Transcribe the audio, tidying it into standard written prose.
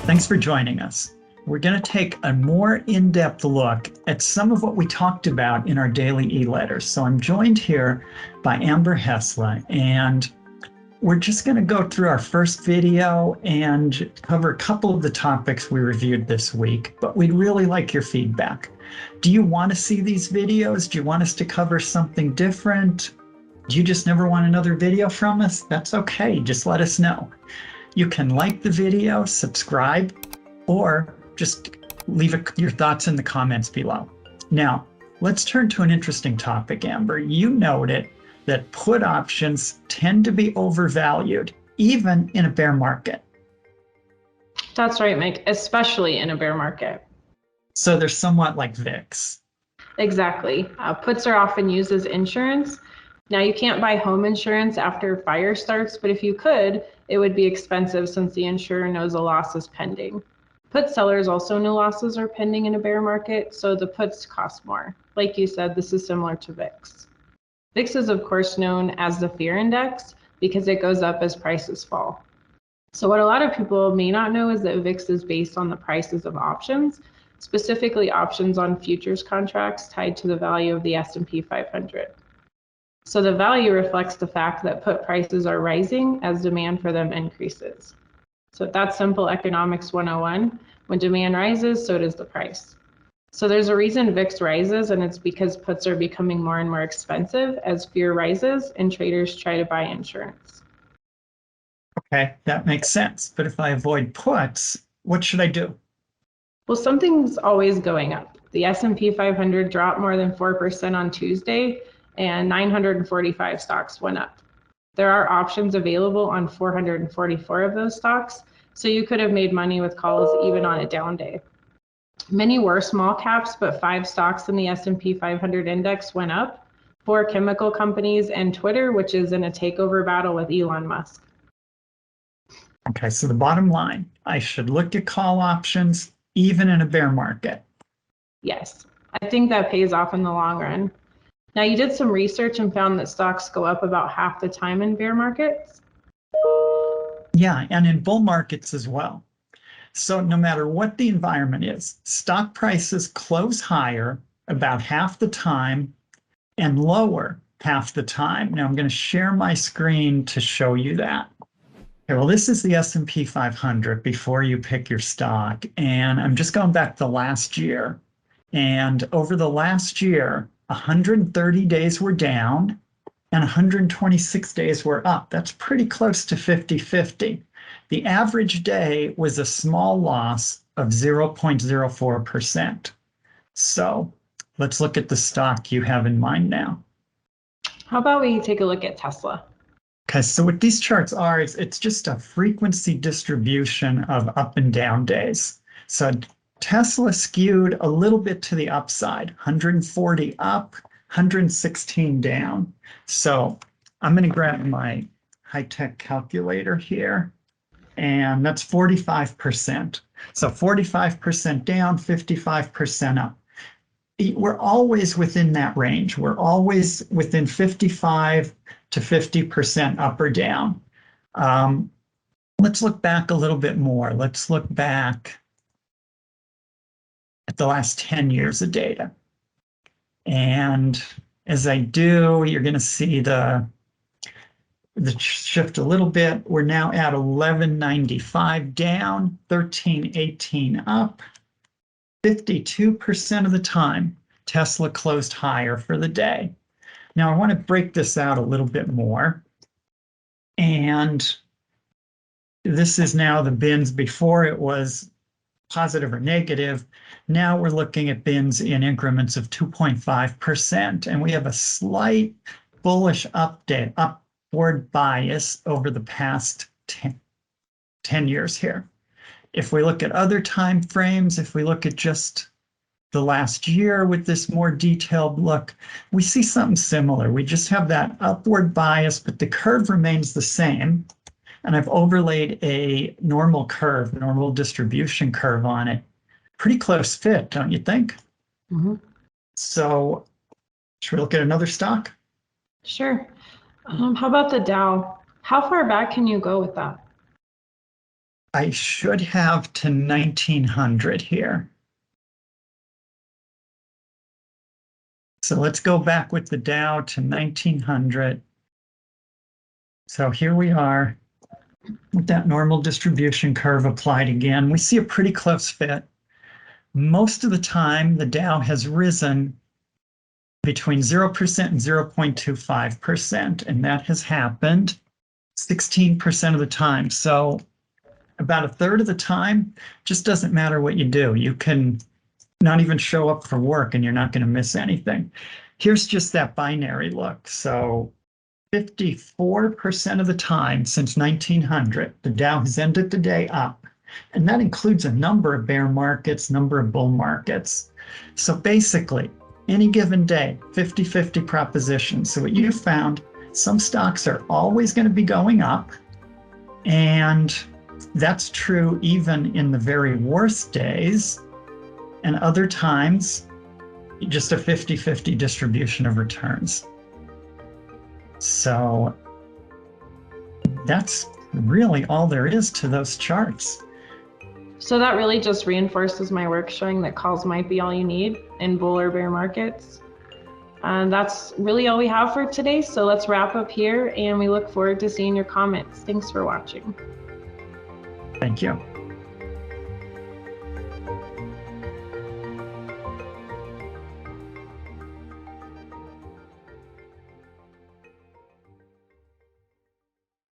Thanks for joining us. We're going to take a more in-depth look at some of what we talked about in our daily e-letters. So I'm joined here by Amber Hessla, and we're just going to go through our first video and cover a couple of the topics we reviewed this week, but we'd really like your feedback. Do you want to see these videos? Do you want us to cover something different? Do you just never want another video from us? That's okay, just let us know. You can like the video, subscribe, or just leave your thoughts in the comments below. Now, let's turn to an interesting topic, Amber. You noted that put options tend to be overvalued, even in a bear market. That's right, Mike, especially in a bear market. So they're somewhat like VIX. Exactly. Puts are often used as insurance. Now, you can't buy home insurance after fire starts, but if you could, it would be expensive since the insurer knows a loss is pending. Put sellers also know losses are pending in a bear market, so the puts cost more. Like you said, this is similar to VIX. VIX is, of course, known as the fear index because it goes up as prices fall. So what a lot of people may not know is that VIX is based on the prices of options, specifically options on futures contracts tied to the value of the S&P 500. So the value reflects the fact that put prices are rising as demand for them increases. So that's simple economics 101. When demand rises, so does the price. So there's a reason VIX rises, and it's because puts are becoming more and more expensive as fear rises and traders try to buy insurance. Okay, that makes sense. But if I avoid puts, what should I do? Well, something's always going up. The S&P 500 dropped more than 4% on Tuesday, and 945 stocks went up. There are options available on 444 of those stocks, so you could have made money with calls even on a down day. Many were small caps, but 5 stocks in the S&P 500 index went up, 4 chemical companies, and Twitter, which is in a takeover battle with Elon Musk. Okay, so the bottom line, I should look at call options even in a bear market. Yes, I think that pays off in the long run. Now, you did some research and found that stocks go up about half the time in bear markets? Yeah, and in bull markets as well. So no matter what the environment is, stock prices close higher about half the time and lower half the time. Now I'm going to share my screen to show you that. Okay, well, this is the S&P 500 before you pick your stock. And I'm just going back to last year. And over the last year, 130 days were down and 126 days were up. That's pretty close to 50-50. The average day was a small loss of 0.04%. So let's look at the stock you have in mind now. How about we take a look at Tesla? Okay, so what these charts are, is it's just a frequency distribution of up and down days. So Tesla skewed a little bit to the upside, 140 up, 116 down. So I'm going to grab my high-tech calculator here, and that's 45%. So 45% down, 55% up. We're always within that range. We're always within 55 to 50% up or down. Let's look back a little bit more. Let's look back at the last 10 years of data. And as I do, you're going to see the shift a little bit. We're now at 1195 down, 1318 up. 52% of the time, Tesla closed higher for the day. Now I want to break this out a little bit more. And this is now the bins before it was positive or negative. Now we're looking at bins in increments of 2.5%, and we have a slight bullish upward bias over the past 10 years here. If we look at other time frames, if we look at just the last year with this more detailed look, we see something similar. We just have that upward bias, but the curve remains the same. And I've overlaid a normal curve, normal distribution curve on it. Pretty close fit, don't you think? Mm-hmm. So should we look at another stock? Sure. How about the Dow? How far back can you go with that? I should have to 1900 here. So let's go back with the Dow to 1900. So here we are with that normal distribution curve applied again. We see a pretty close fit. Most of the time, the Dow has risen between 0% and 0.25%, and that has happened 16% of the time. So about a third of the time, just doesn't matter what you do. You can not even show up for work and you're not going to miss anything. Here's just that binary look. So 54% of the time since 1900, the Dow has ended the day up. And that includes a number of bear markets, number of bull markets. So basically, any given day, 50-50 proposition. So what you found, some stocks are always going to be going up. And that's true even in the very worst days. And other times, just a 50-50 distribution of returns. So that's really all there is to those charts. So that really just reinforces my work showing that calls might be all you need in bull or bear markets. And that's really all we have for today. So let's wrap up here and we look forward to seeing your comments. Thanks for watching. Thank you.